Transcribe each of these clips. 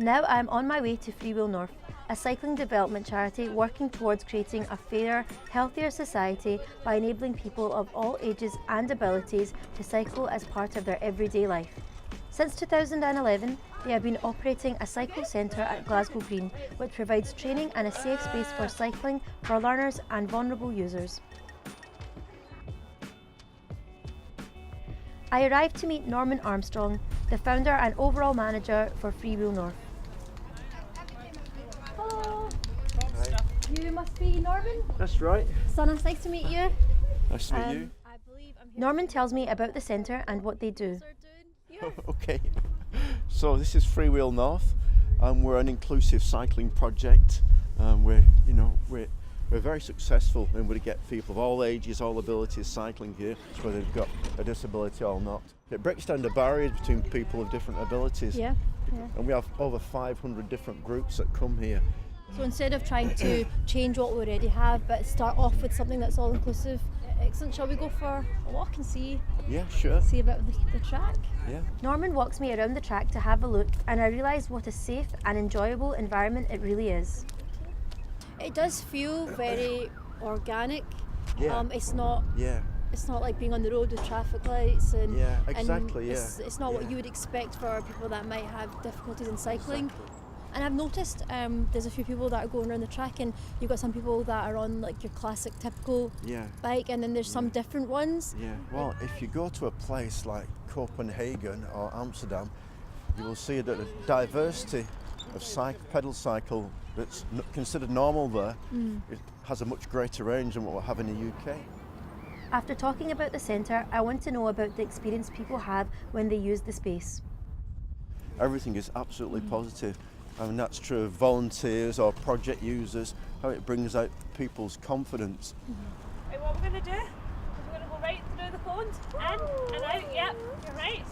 Now I am on my way to Freewheel North, a cycling development charity working towards creating a fairer, healthier society by enabling people of all ages and abilities to cycle as part of their everyday life. Since 2011, they have been operating a cycle centre at Glasgow Green, which provides training and a safe space for cycling for learners and vulnerable users. I arrived to meet Norman Armstrong, the founder and overall manager for Freewheel North. Hello. Hi. You must be Norman? That's right. Sannah, nice to meet you. Nice to meet you. Norman tells me about the centre and what they do. Okay. So this is Freewheel North, and we're an inclusive cycling project. We're very successful and we get people of all ages, all abilities cycling here, whether they've got a disability or not. It breaks down the barriers between people of different abilities. Yeah. And we have over 500 different groups that come here. So instead of trying to change what we already have, but start off with something that's all inclusive. Excellent. Shall we go for a walk and see? Yeah, sure. See about the track? Yeah. Norman walks me around the track to have a look, and I realise what a safe and enjoyable environment it really is. It does feel very organic. Yeah. It's not. Yeah. It's not like being on the road with traffic lights and. Yeah, exactly. And yeah. it's not what you would expect for people that might have difficulties in cycling. Exactly. And I've noticed there's a few people that are going around the track, and you've got some people that are on like your classic typical bike, and then there's some different ones. Yeah, well, if you go to a place like Copenhagen or Amsterdam, you will see that the diversity of pedal cycle that's considered normal there, it has a much greater range than what we have in the UK. After talking about the centre, I want to know about the experience people have when they use the space. Everything is absolutely positive. I mean, that's true of volunteers or project users, how it brings out people's confidence. Right, what we're going to do is we're going to go right through the cones, in and out, yep, you're right.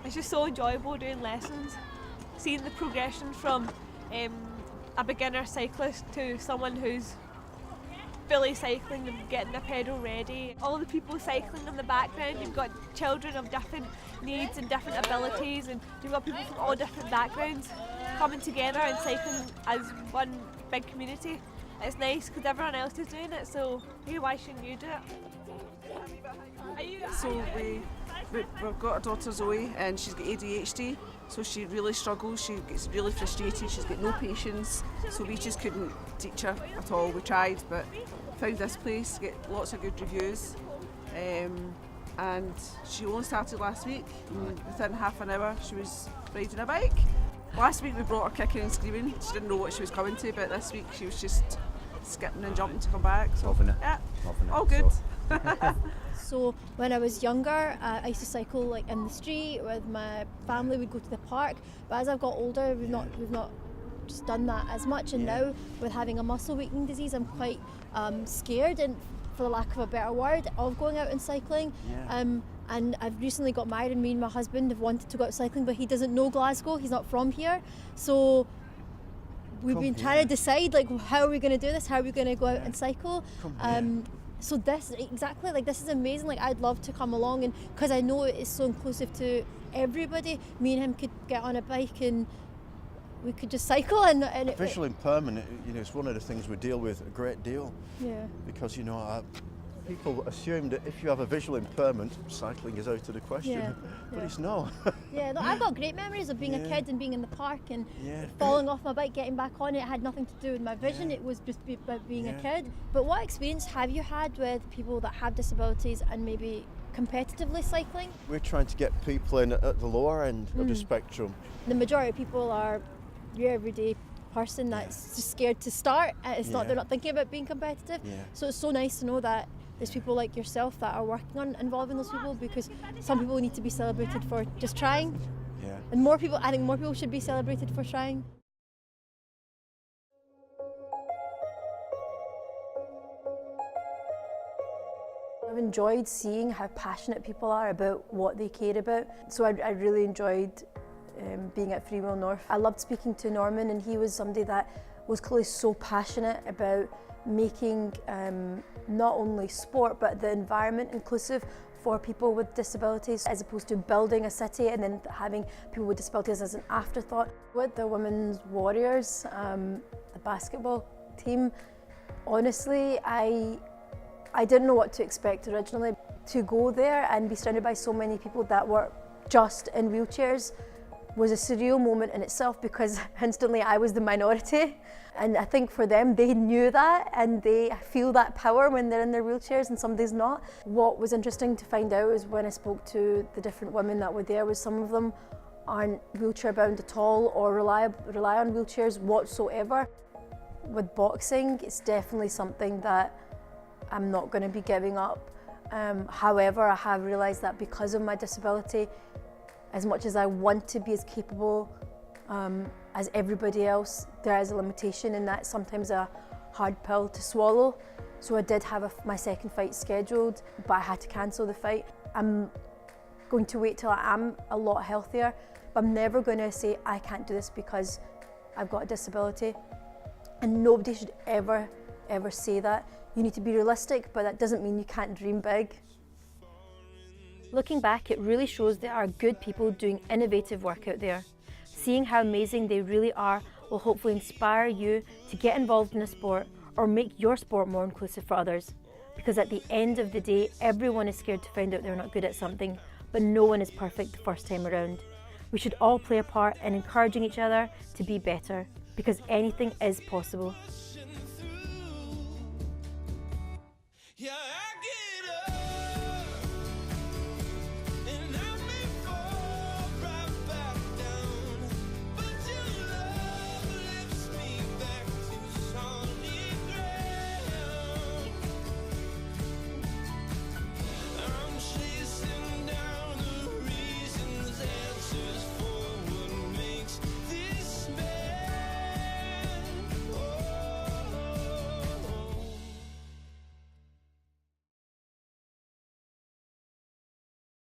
It's just so enjoyable doing lessons, seeing the progression from a beginner cyclist to someone who's fully cycling and getting their pedal ready. All the people cycling in the background, you've got children of different needs and different abilities, and you've got people from all different backgrounds coming together and cycling as one big community. It's nice because everyone else is doing it, so hey, why shouldn't you do it? So we've got a daughter Zoe, and she's got ADHD, so she really struggles, she gets really frustrated, she's got no patience, so we just couldn't teach her at all. We tried, but found this place, get lots of good reviews, and she only started last week, and within half an hour she was riding a bike. Last week we brought her kicking and screaming, she didn't know what she was coming to, but this week she was just skipping and jumping to come back. So Loving it. Yeah, Loving it. all good. So when I was younger, I used to cycle like in the street with my family. We'd go to the park, but as I've got older, we've not just done that as much. And now with having a muscle weakening disease, I'm quite scared, and for the lack of a better word, of going out and cycling. And I've recently got married, and me and my husband have wanted to go out cycling, but he doesn't know Glasgow, he's not from here. So we've been trying to decide, like, how are we going to do this? How are we going to go out and cycle? So this is amazing. Like, I'd love to come along, and because I know it is so inclusive to everybody. Me and him could get on a bike and we could just cycle. And visual impairment, it's one of the things we deal with a great deal. Yeah. Because people assume that if you have a visual impairment, cycling is out of the question, but it's not. Yeah, no, I've got great memories of being a kid and being in the park and falling off my bike, getting back on it. It had nothing to do with my vision, it was just about being a kid. But what experience have you had with people that have disabilities and maybe competitively cycling? We're trying to get people in at the lower end of the spectrum. The majority of people are your everyday person that's just scared to start. It's not, they're not thinking about being competitive. So it's so nice to know that there's people like yourself that are working on involving those people, because some people need to be celebrated for just trying. And I think more people should be celebrated for trying. I've enjoyed seeing how passionate people are about what they care about. So I really enjoyed being at Freewheel North. I loved speaking to Norman, and he was somebody that was clearly so passionate about making not only sport but the environment inclusive for people with disabilities, as opposed to building a city and then having people with disabilities as an afterthought. With the Women's Warriors, the basketball team, honestly, I didn't know what to expect originally. To go there and be surrounded by so many people that were just in wheelchairs was a surreal moment in itself, because instantly I was the minority. And I think for them, they knew that and they feel that power when they're in their wheelchairs and somebody's not. What was interesting to find out is when I spoke to the different women that were there, was some of them aren't wheelchair bound at all or rely on wheelchairs whatsoever. With boxing, it's definitely something that I'm not going to be giving up. However, I have realised that because of my disability, as much as I want to be as capable as everybody else, there is a limitation, and that's sometimes a hard pill to swallow. So I did have my second fight scheduled, but I had to cancel the fight. I'm going to wait till I am a lot healthier, but I'm never going to say I can't do this because I've got a disability. And nobody should ever say that. You need to be realistic, but that doesn't mean you can't dream big. Looking back, it really shows there are good people doing innovative work out there. Seeing how amazing they really are will hopefully inspire you to get involved in a sport or make your sport more inclusive for others. Because at the end of the day, everyone is scared to find out they're not good at something, but no one is perfect the first time around. We should all play a part in encouraging each other to be better, because anything is possible.